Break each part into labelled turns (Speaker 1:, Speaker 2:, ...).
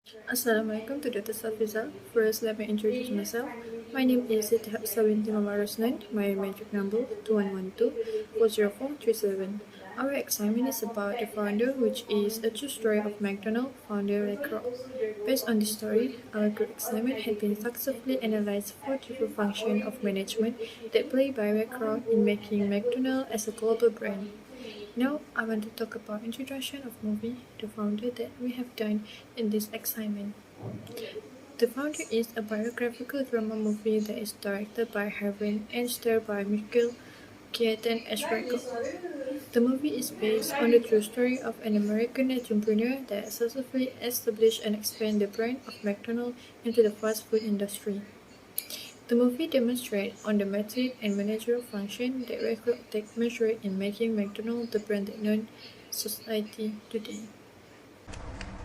Speaker 1: Assalamualaikum to Dr. Safizal. First, let me introduce myself. My name is Siti Sabinti Mamarosnan. My matric number 2112-40437. Our assignment is about the founder, which is a true story of McDonald's founder Ray Kroc. Based on this story, our group assignment had been successfully analyzed four different functions of management that played by Ray Kroc in making McDonald's as a global brand. Now, I want to talk about introduction of movie, The Founder, that we have done in this assignment. The Founder is a biographical drama movie that is directed by Harvin and starred by Michael Keaton as Rachel. The movie is based on the true story of an American entrepreneur that successfully established and expanded the brand of McDonald's into the fast food industry. The movie demonstrates on the method and managerial function that Rachel takes measure in making McDonald's the brand that known society today.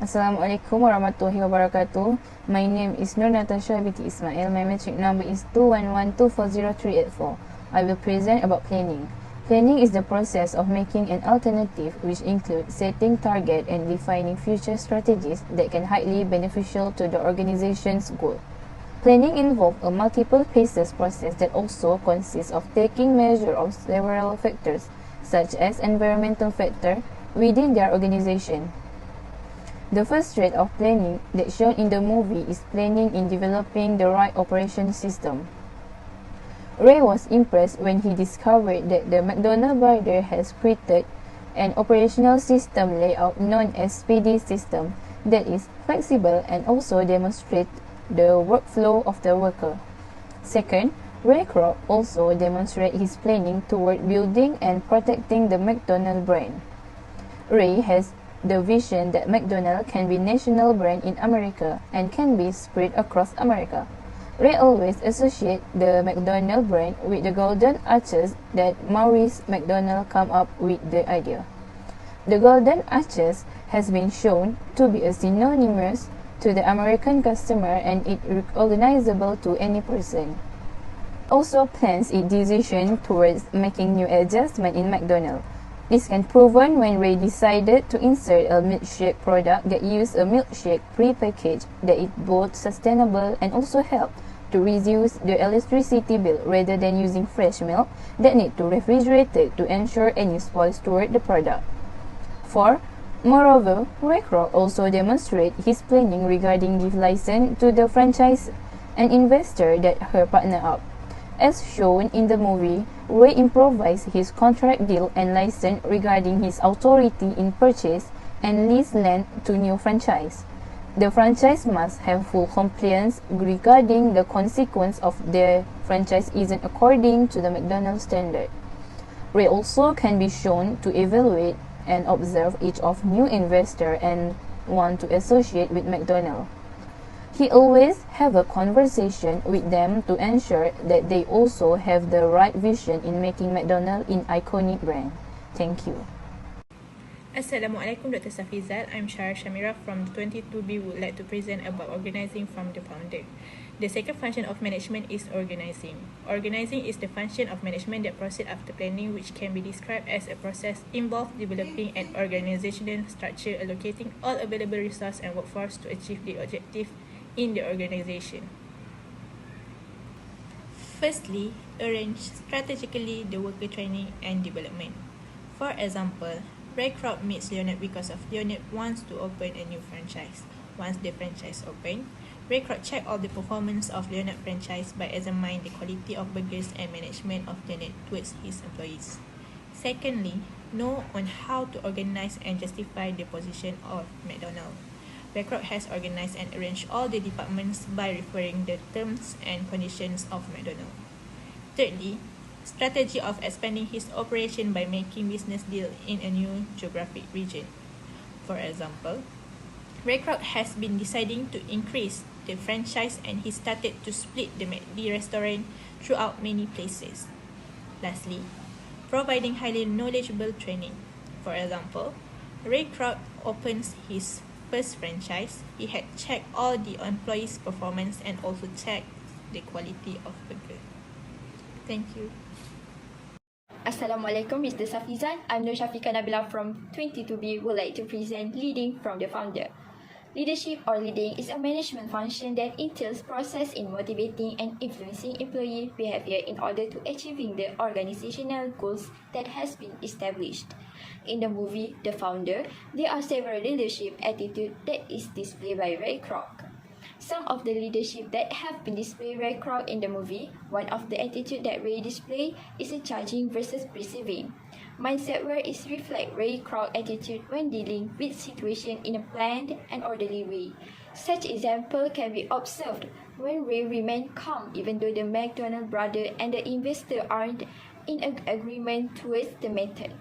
Speaker 2: Assalamualaikum warahmatullahi wabarakatuh. My name is Nur Natasha binti Ismail. My metric number is 211240384. I will present about planning. Planning is the process of making an alternative which includes setting target and defining future strategies that can highly beneficial to the organization's goal. Planning involves a multiple phases process that also consists of taking measure of several factors, such as environmental factor, within their organization. The first trait of planning that shown in the movie is planning in developing the right operation system. Ray was impressed when he discovered that the McDonald brother has created an operational system layout known as PD system that is flexible and also demonstrates the workflow of the worker. Second, Ray Kroc also demonstrates his planning toward building and protecting the McDonald brand. Ray has the vision that McDonald's can be national brand in America and can be spread across America. Ray always associates the McDonald brand with the golden arches that Maurice McDonald came up with the idea. The golden arches has been shown to be a synonymous to the American customer and it recognizable to any person. Also plans its decision towards making new adjustment in McDonald's. This can proven when Ray decided to insert a milkshake product that used a milkshake pre-packaged that is both sustainable and also help to reduce the electricity bill rather than using fresh milk that need to refrigerate it to ensure any spoils toward the product. 4. Moreover, Ray Kroc also demonstrates his planning regarding the license to the franchise, an investor that her partner up. As shown in the movie, Ray improvised his contract deal and license regarding his authority in purchase and lease land to new franchise. The franchise must have full compliance regarding the consequence of their franchise isn't according to the McDonald's standard. Ray also can be shown to evaluate and observe each of new investor and want to associate with McDonald's. He always have a conversation with them to ensure that they also have the right vision in making McDonald's an iconic brand. Thank you.
Speaker 3: Assalamualaikum Dr. Safizal. I'm Shara Shamira from the 22B would like to present about organizing from the founder. The second function of management is organizing. Organizing is the function of management that proceeds after planning, which can be described as a process involved developing an organizational structure, allocating all available resources and workforce to achieve the objective in the organization. Firstly, arrange strategically the worker training and development. For example, Ray Kroc meets Leonard because of Leonard wants to open a new franchise. Once the franchise opened, Ray Kroc checked all the performance of Leonard franchise by examining the quality of burgers and management of Leonard towards his employees. Secondly, know on how to organize and justify the position of McDonald's. Ray Kroc has organized and arranged all the departments by referring the terms and conditions of McDonald's. Thirdly, strategy of expanding his operation by making business deal in a new geographic region. For example, Ray Kroc has been deciding to increase the franchise and he started to split the McD restaurant throughout many places. Lastly, providing highly knowledgeable training. For example, Ray Kroc opens his first franchise. He had checked all the employees' performance and also checked the quality of burger. Thank you.
Speaker 4: Assalamualaikum, Mr. Safizan. I'm Nur Shafika Nabila from 22B would like to present Leading from the Founder. Leadership or leading is a management function that entails process in motivating and influencing employee behavior in order to achieving the organizational goals that has been established. In the movie The Founder, there are several leadership attitudes that is displayed by Ray Kroc. Some of the leadership that have been displayed by Kroc in the movie, one of the attitude that Ray display is a judging versus perceiving. Mindset where is reflect Ray Kroc attitude when dealing with situation in a planned and orderly way. Such example can be observed when Ray remained calm even though the McDonald brother and the investor aren't in agreement towards the method.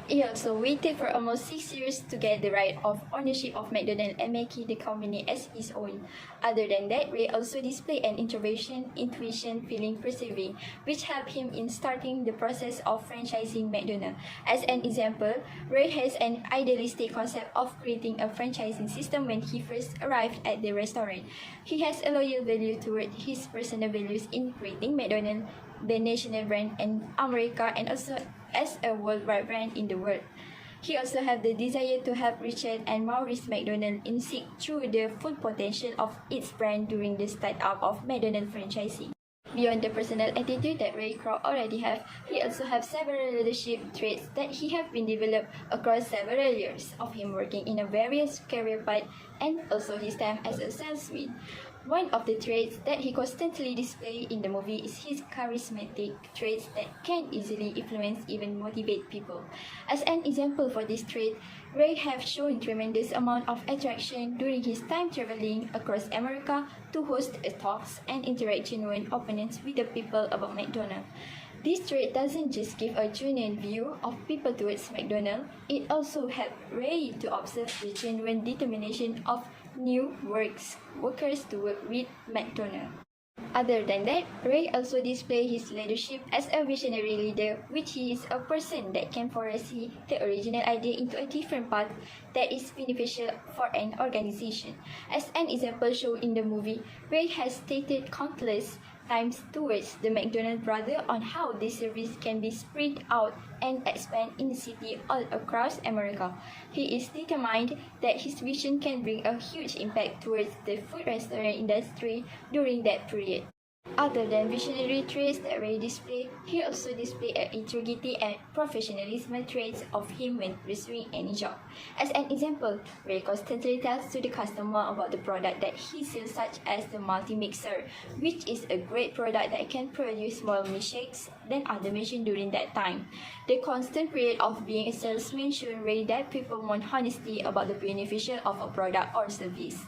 Speaker 4: He also waited for almost 6 years to get the right of ownership of McDonald's and making the company as his own. Other than that, Ray also displayed an introversion, intuition, feeling, perceiving, which helped him in starting the process of franchising McDonald's. As an example, Ray has an idealistic concept of creating a franchising system when he first arrived at the restaurant. He has a loyal value toward his personal values in creating McDonald's, the national brand in America, and also as a worldwide brand in the world. He also has the desire to help Richard and Maurice McDonald in seek through the full potential of its brand during the startup of McDonald franchising. Beyond the personal attitude that Ray Kroc already have, he also has several leadership traits that he have been developed across several years of him working in a various career path and also his time as a salesman. One of the traits that he constantly displays in the movie is his charismatic traits that can easily influence, even motivate people. As an example for this trait, Ray have shown tremendous amount of attraction during his time traveling across America to host talks and interaction with opponents with the people about McDonald's. This trait doesn't just give a genuine view of people towards McDonald's, it also helped Ray to observe the genuine determination of new workers to work with McDonald's. Other than that, Ray also displays his leadership as a visionary leader, which he is a person that can foresee the original idea into a different path that is beneficial for an organization. As an example shown in the movie, Ray has stated countless times towards the McDonald brother on how this service can be spread out and expand in the city all across America. He is determined that his vision can bring a huge impact towards the food restaurant industry during that period. Other than visionary traits that Ray displayed, he also displayed integrity and professionalism traits of him when pursuing any job. As an example, Ray constantly tells to the customer about the product that he sells, such as the multi-mixer, which is a great product that can produce more milkshakes than other machines during that time. The constant period of being a salesman showed Ray that people want honesty about the beneficial of a product or service.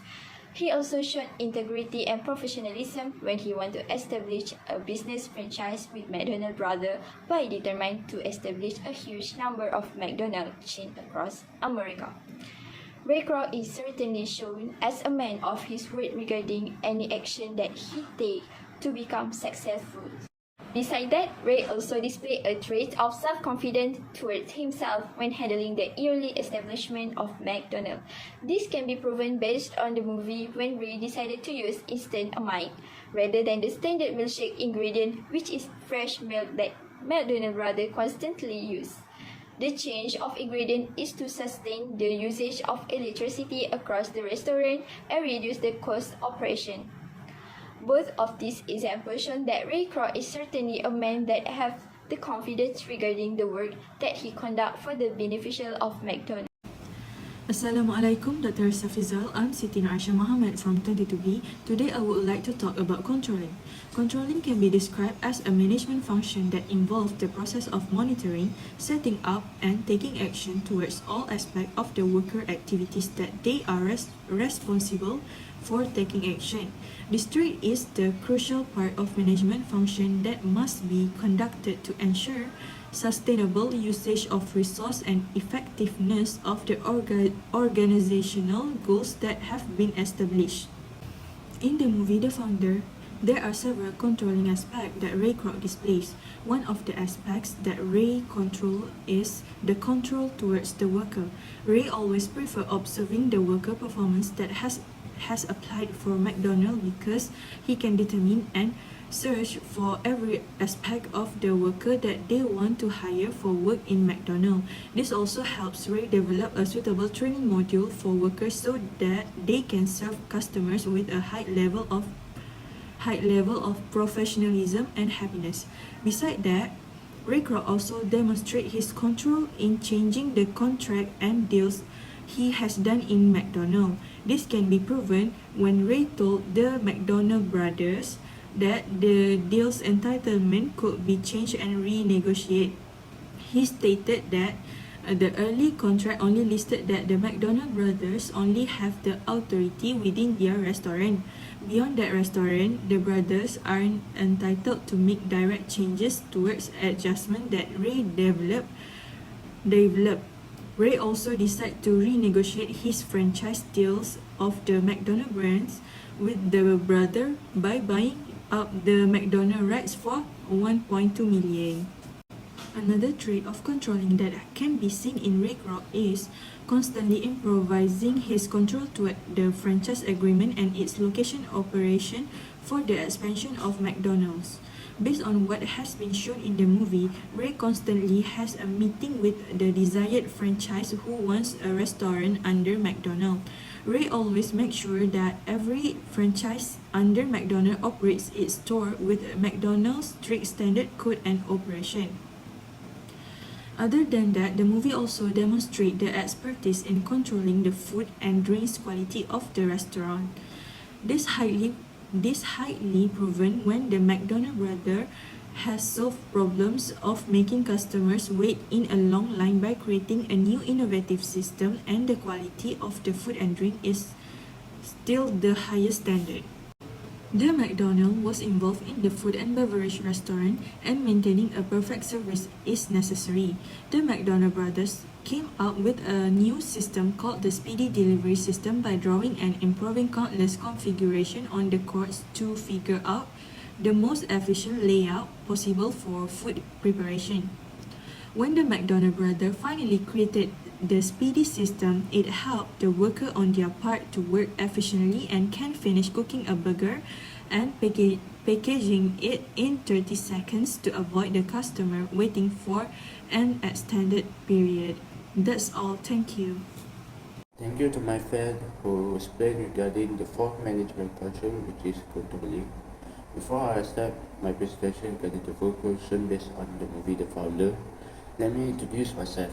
Speaker 4: He also showed integrity and professionalism when he wanted to establish a business franchise with McDonald brother by determined to establish a huge number of McDonald's chains across America. Ray Kroc is certainly shown as a man of his word regarding any action that he takes to become successful. Besides that, Ray also displayed a trait of self-confidence towards himself when handling the early establishment of McDonald's. This can be proven based on the movie when Ray decided to use instant amide rather than the standard milkshake ingredient, which is fresh milk that McDonald rather constantly use. The change of ingredient is to sustain the usage of electricity across the restaurant and reduce the cost of operation. Both of these examples show that Ray Kroc is certainly a man that have the confidence regarding the work that he conduct for the beneficial of McDonald's.
Speaker 5: Assalamualaikum, Dr. Safizal. I'm Siti Aisha Muhammad from 22B. Today I would like to talk about controlling. Controlling can be described as a management function that involves the process of monitoring, setting up, and taking action towards all aspects of the worker activities that they are responsible for taking action. This trait is the crucial part of management function that must be conducted to ensure sustainable usage of resource and effectiveness of the organizational goals that have been established. In the movie The Founder, there are several controlling aspects that Ray Kroc displays. One of the aspects that Ray control is the control towards the worker. Ray always prefer observing the worker performance that has applied for McDonald's because he can determine and search for every aspect of the worker that they want to hire for work in McDonald's. This also helps Ray develop a suitable training module for workers so that they can serve customers with a high level of professionalism and happiness. Besides that, Ray Kroc also demonstrates his control in changing the contract and deals he has done in McDonald's. This can be proven when Ray told the McDonald brothers that the deal's entitlement could be changed and renegotiated. He stated that the early contract only listed that the McDonald brothers only have the authority within their restaurant. Beyond that restaurant, the brothers are entitled to make direct changes towards adjustment that Ray developed. Ray also decided to renegotiate his franchise deals of the McDonald brands with the brother by buying up the McDonald rights for 1.2 million. Another trait of controlling that can be seen in Ray Kroc is constantly improvising his control toward the franchise agreement and its location operation for the expansion of McDonald's. Based on what has been shown in the movie, Ray constantly has a meeting with the desired franchise who wants a restaurant under McDonald's. Ray always makes sure that every franchise under McDonald's operates its store with McDonald's strict standard code and operation. Other than that, the movie also demonstrates the expertise in controlling the food and drinks quality of the restaurant. This highly proven when the McDonald brother has solved problems of making customers wait in a long line by creating a new innovative system, and the quality of the food and drink is still the highest standard. The McDonald was involved in the food and beverage restaurant, and maintaining a perfect service is necessary. The McDonald brothers came up with a new system called the Speedy Delivery System by drawing and improving countless configurations on the courts to figure out the most efficient layout possible for food preparation. When the McDonald brothers finally created the Speedy system, it helped the worker on their part to work efficiently and can finish cooking a burger and packaging it in 30 seconds to avoid the customer waiting for an extended period. That's all. Thank you.
Speaker 6: Thank you to my friend who explained regarding the fourth management function, which is controlling. Before I start my presentation regarding the full question based on the movie The Founder, let me introduce myself.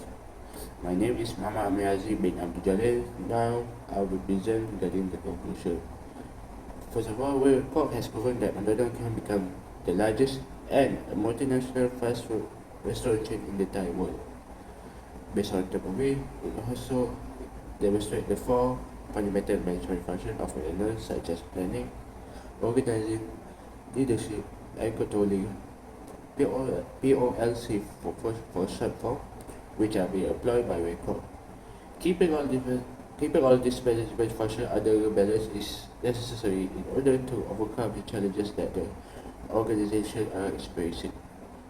Speaker 6: My name is Mama Amiazi bin Abdul Jalil. Now I will present regarding the conclusion. First of all, Ray Kroc has proven that McDonald's can become the largest and a multinational fast food restaurant chain in the entire world. Based on the movie, it also demonstrates the four fundamental management functions of McDonald's, such as planning, organizing, leadership, and controlling. POLC for short form, which are being employed by Ray Kroc. Keeping all these management functions under balance is necessary in order to overcome the challenges that the organization are experiencing.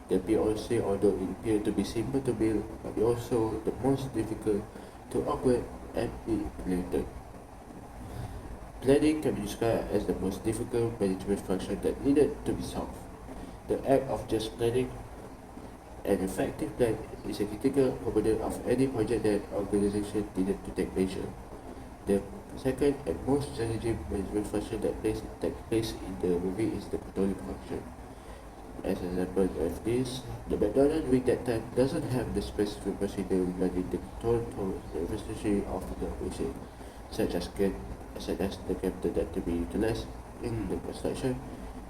Speaker 6: The POLC, although it appears to be simple to build, but also the most difficult to operate and be implemented. Planning can be described as the most difficult management function that needed to be solved. The act of just planning an effective plan is a critical component of any project that organization needed to take measure. The second and most challenging management function that takes place in the movie is the controlling function. As an example of this, the McDonald's during that time doesn't have the specific procedure regarding the control towards the efficiency of the operation, such as the capital that to be utilized in the construction,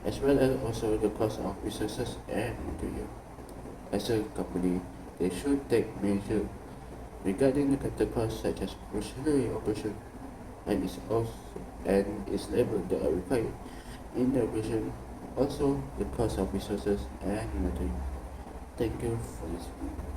Speaker 6: as well as also the cost of resources and material. As a company, they should take measures regarding the capital costs, such as machinery operation and its labor that are required in the operation, also the cost of resources and material. Thank you for listening.